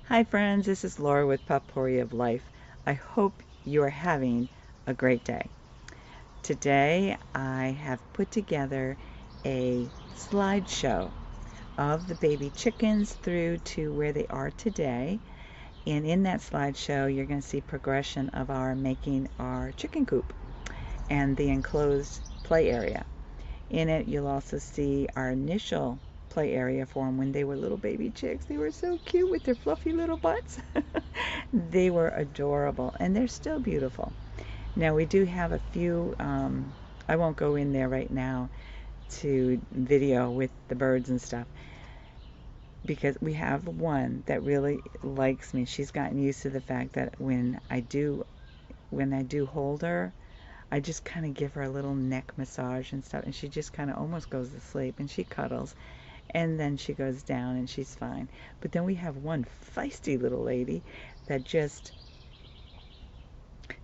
Hi friends, this is Laura with Potpourri of Life. I hope you are having a great day. Today I have put together a slideshow of the baby chickens through to where they are today. And in that slideshow you're going to see progression of our making our chicken coop and the enclosed play area. In it you'll also see our initial play area for them when they were little baby chicks. They were so cute with their fluffy little butts. They were adorable, and they're still beautiful. Now we do have a few, I won't go in there right now to video with the birds and stuff, because we have one that really likes me. She's gotten used to the fact that when I do hold her, I just kind of give her a little neck massage and stuff, and she just kind of almost goes to sleep, and she cuddles, and then she goes down and she's fine. But then we have one feisty little lady that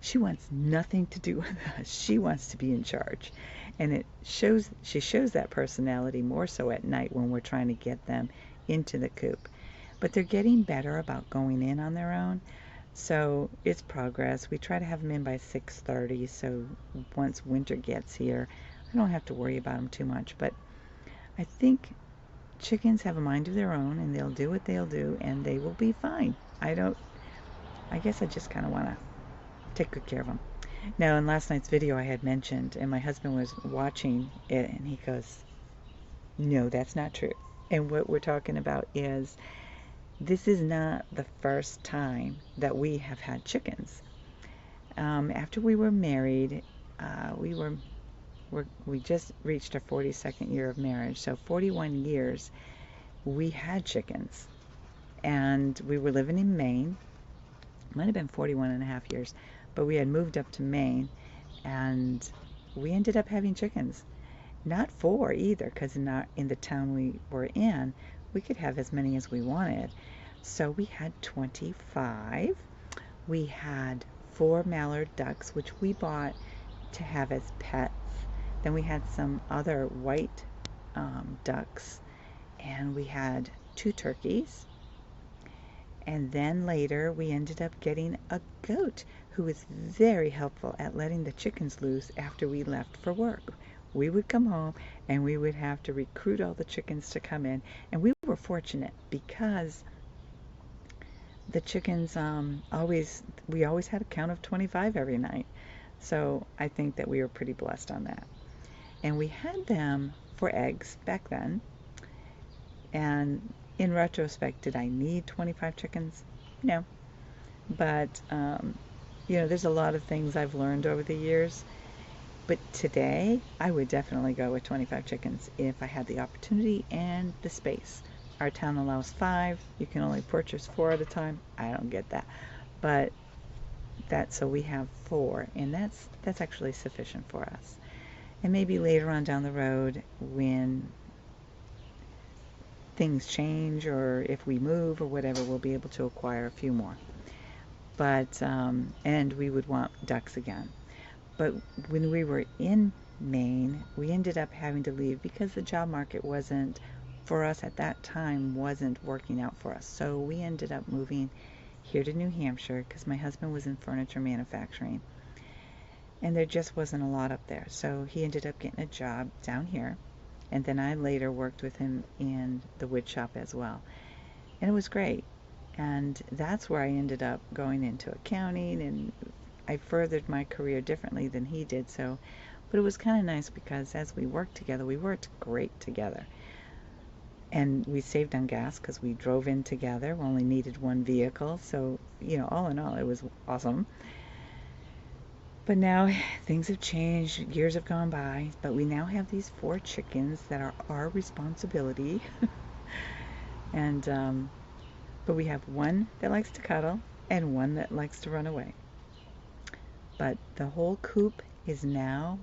she wants nothing to do with us. She wants to be in charge. And she shows that personality more so at night when we're trying to get them into the coop. But they're getting better about going in on their own. So it's progress. We try to have them in by 6:30, so once winter gets here, I don't have to worry about them too much. But I think chickens have a mind of their own, and they'll do what they'll do, and they will be fine. I guess I just kind of want to take good care of them. Now, in last night's video I had mentioned, and my husband was watching it, and he goes, no, that's not true. And what we're talking about is this is not the first time that we have had chickens. After we were married, we just reached our 42nd year of marriage, so 41 years we had chickens. And we were living in Maine. Might have been 41 and a half years, but we had moved up to Maine, and we ended up having chickens. Not 4 either, because in the town we were in, we could have as many as we wanted. So we had 25. We had 4 mallard ducks, which we bought to have as pets. Then we had some other white ducks, and we had 2 turkeys. And then later we ended up getting a goat who was very helpful at letting the chickens loose after we left for work. We would come home and we would have to recruit all the chickens to come in. And we were fortunate because the chickens we always had a count of 25 every night. So I think that we were pretty blessed on that. And we had them for eggs back then. And in retrospect, did I need 25 chickens? No. But, there's a lot of things I've learned over the years. But today, I would definitely go with 25 chickens if I had the opportunity and the space. Our town allows 5. You can only purchase 4 at a time. I don't get that. But so we have 4, and that's actually sufficient for us. And maybe later on down the road, when things change or if we move or whatever, we'll be able to acquire a few more. But and we would want ducks again. But when we were in Maine, we ended up having to leave because the job market wasn't, for us at that time, wasn't working out for us. So we ended up moving here to New Hampshire because my husband was in furniture manufacturing, and there just wasn't a lot up there. So he ended up getting a job down here. And then I later worked with him in the wood shop as well. And it was great. And that's where I ended up going into accounting, and I furthered my career differently than he did. But it was kind of nice because as we worked together, we worked great together. And we saved on gas because we drove in together. We only needed one vehicle. So, all in all, it was awesome. But now things have changed, years have gone by, but we now have these 4 chickens that are our responsibility. And but we have one that likes to cuddle and one that likes to run away. But the whole coop is now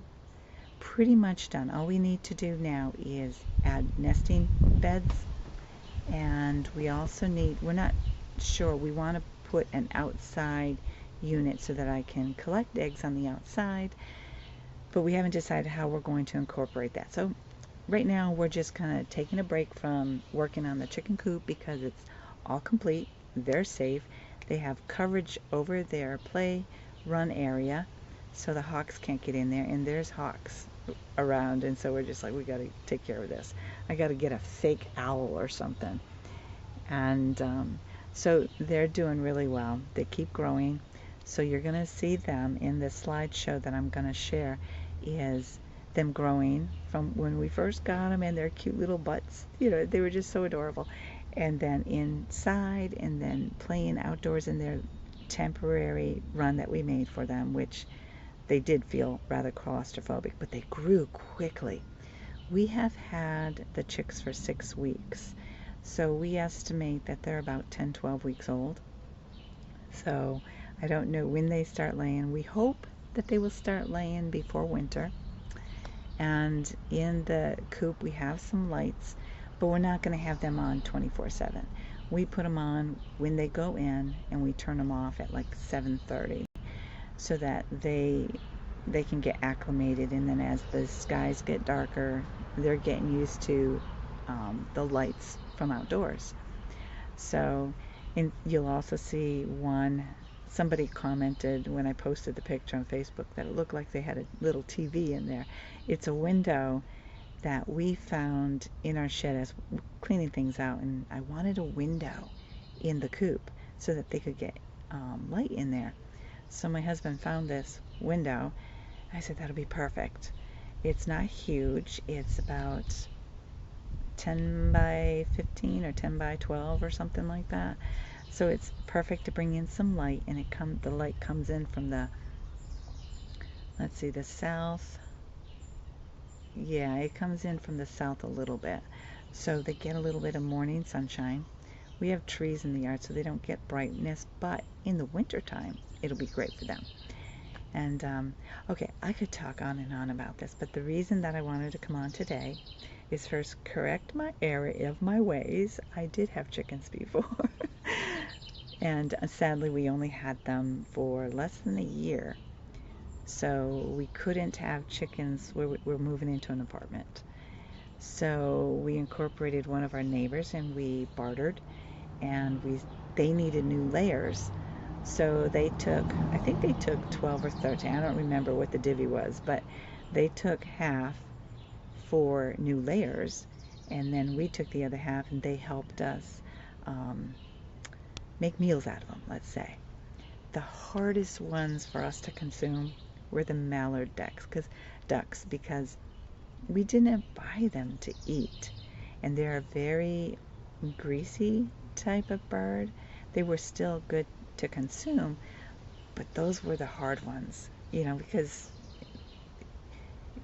pretty much done. All we need to do now is add nesting beds, and we also we're not sure, we want to put an outside unit so that I can collect eggs on the outside, but we haven't decided how we're going to incorporate that. So right now we're just kind of taking a break from working on the chicken coop because it's all complete. they're safe. They have coverage over their play run area, so the hawks can't get in there, and there's hawks around, and so we're just like, we got to take care of this. I got to get a fake owl or something. And so they're doing really well. They keep growing. So you're going to see them in this slideshow that I'm going to share, is them growing from when we first got them and their cute little butts. You know, they were just so adorable. And then inside, and then playing outdoors in their temporary run that we made for them, which they did feel rather claustrophobic, but they grew quickly. We have had the chicks for 6 weeks. So we estimate that they're about 10, 12 weeks old. So I don't know when they start laying. We hope that they will start laying before winter. And in the coop we have some lights, but we're not going to have them on 24/7. We put them on when they go in, and we turn them off at like 7:30, so that they can get acclimated, and then as the skies get darker, they're getting used to the lights from outdoors. So, and you'll also see somebody commented when I posted the picture on Facebook that it looked like they had a little TV in there. It's a window that we found in our shed as cleaning things out, and I wanted a window in the coop so that they could get light in there. So my husband found this window. I said, that'll be perfect. It's not huge. It's about 10 by 15 or 10 by 12 or something like that. So it's perfect to bring in some light, and the light comes in from the, let's see, the south. Yeah, it comes in from the south a little bit. So they get a little bit of morning sunshine. We have trees in the yard, so they don't get brightness, but in the wintertime, it'll be great for them. And, okay, I could talk on and on about this, but the reason that I wanted to come on today is first correct my error of my ways. I did have chickens before. And sadly, we only had them for less than a year. So we couldn't have chickens. We're moving into an apartment. So we incorporated one of our neighbors, and we bartered, and they needed new layers. So I think they took 12 or 13. I don't remember what the divvy was, but they took half for new layers, and then we took the other half, and they helped us make meals out of them, let's say. The hardest ones for us to consume were the mallard ducks, because we didn't buy them to eat, and they're a very greasy type of bird. They were still good to consume, but those were the hard ones, because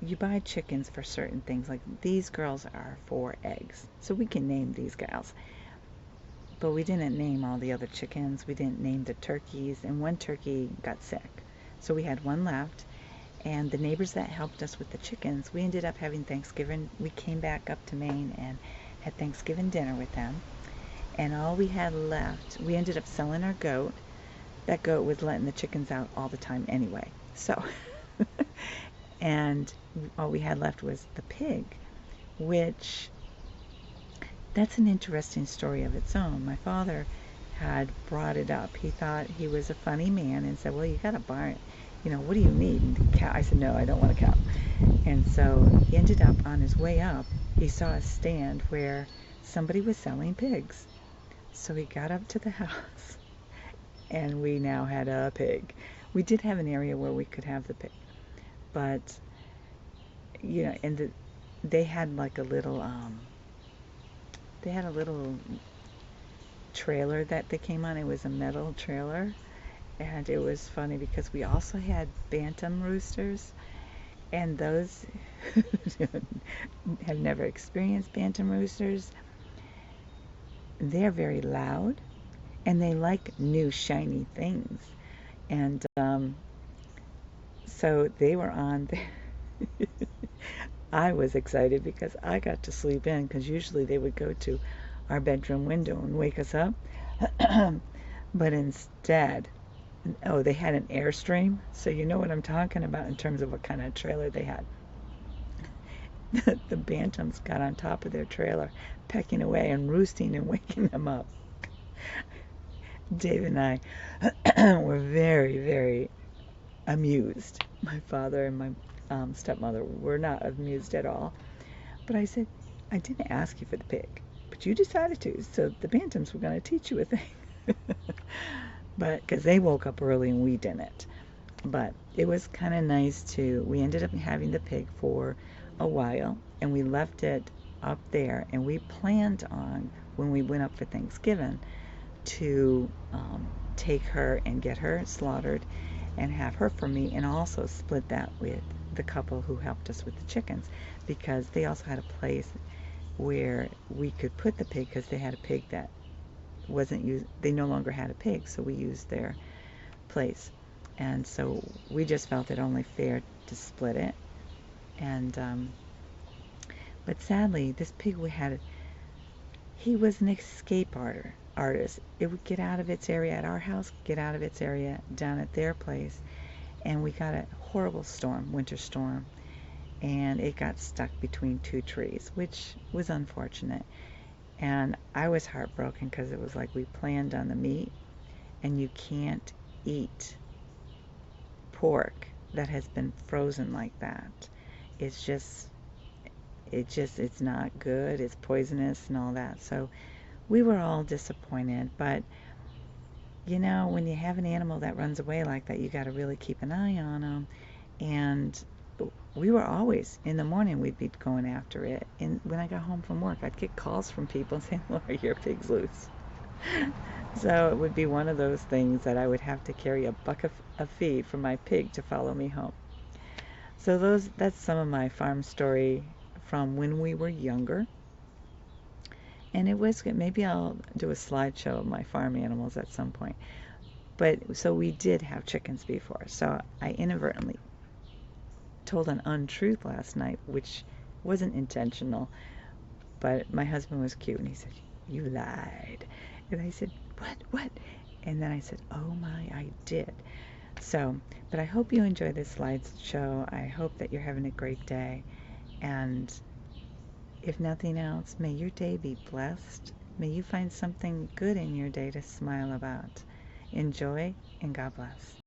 you buy chickens for certain things. Like these girls are for eggs, so we can name these gals, but we didn't name all the other chickens. We didn't name the turkeys, and one turkey got sick, so we had one left. And the neighbors that helped us with the chickens, we ended up having Thanksgiving. We came back up to Maine and had Thanksgiving dinner with them, and all we had left, we ended up selling our goat. That goat was letting the chickens out all the time anyway, so and all we had left was the pig, which, that's an interesting story of its own. My father had brought it up. He thought he was a funny man and said, well, you got a barn, what do you need? And the cow, I said, no, I don't want a cow. And so he ended up, on his way up, he saw a stand where somebody was selling pigs. So he got up to the house, and we now had a pig. We did have an area where we could have the pig, but and they had like a little trailer that they came on. It was a metal trailer, and it was funny because we also had bantam roosters, and those have never experienced bantam roosters. They're very loud, and they like new shiny things, and so they were on there. I was excited because I got to sleep in, because usually they would go to our bedroom window and wake us up. But instead, they had an Airstream, so you know what I'm talking about in terms of what kind of trailer they had. The bantams got on top of their trailer, pecking away and roosting and waking them up. Dave and I were very, very amused. My father and my stepmother were not amused at all. But I said, I didn't ask you for the pig, but you decided to, so the Bantams were going to teach you a thing. But because they woke up early and we didn't. But it was kind of nice we ended up having the pig for a while, and we left it up there, and we planned on, when we went up for Thanksgiving, to take her and get her slaughtered and have her for me, and also split that with the couple who helped us with the chickens, because they also had a place where we could put the pig, because they had a pig that wasn't used, they no longer had a pig, so we used their place. And so we just felt it only fair to split it. And but sadly, this pig we had, he was an escape artist. It would get out of its area at our house, get out of its area down at their place, and we got a horrible storm, winter storm, and it got stuck between two trees, which was unfortunate. And I was heartbroken because it was like we planned on the meat, and you can't eat pork that has been frozen like that. It's not good. It's poisonous and all that. So we were all disappointed. But you know, when you have an animal that runs away like that, you got to really keep an eye on them. And we were always, in the morning, we'd be going after it. And when I got home from work, I'd get calls from people saying, Laura, your pig's loose. So it would be one of those things that I would have to carry a bucket of feed for my pig to follow me home. So that's some of my farm story from when we were younger. And it was good. Maybe I'll do a slideshow of my farm animals at some point. But so we did have chickens before. So I inadvertently told an untruth last night, which wasn't intentional. But my husband was cute, and he said, "You lied." And I said, "What?" And then I said, "Oh my, I did." So, but I hope you enjoy this slideshow. I hope that you're having a great day. And if nothing else, may your day be blessed. May you find something good in your day to smile about. Enjoy, and God bless.